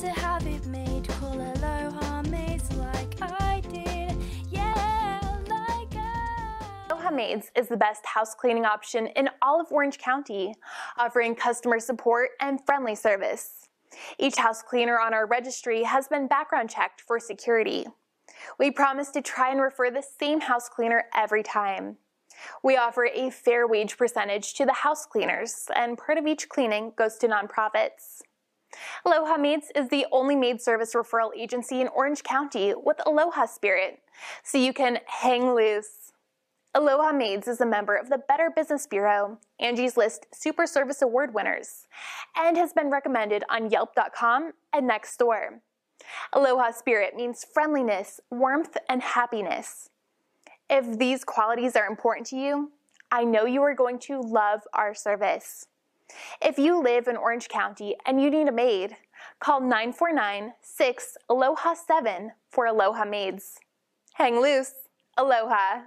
to have it made, call Aloha Maids like I did. Yeah, like Aloha Maids is the best house cleaning option in all of Orange County, offering customer support and friendly service. Each house cleaner on our registry has been background checked for security. We promise to try and refer the same house cleaner every time. We offer a fair wage percentage to the house cleaners, and part of each cleaning goes to nonprofits. Aloha Maids is the only maid service referral agency in Orange County with Aloha Spirit, so you can hang loose. Aloha Maids is a member of the Better Business Bureau, Angie's List Super Service Award winners, and has been recommended on Yelp.com and Nextdoor. Aloha Spirit means friendliness, warmth, and happiness. If these qualities are important to you, I know you are going to love our service. If you live in Orange County and you need a maid, call 949-6-ALOHA-7 for Aloha Maids. Hang loose. Aloha.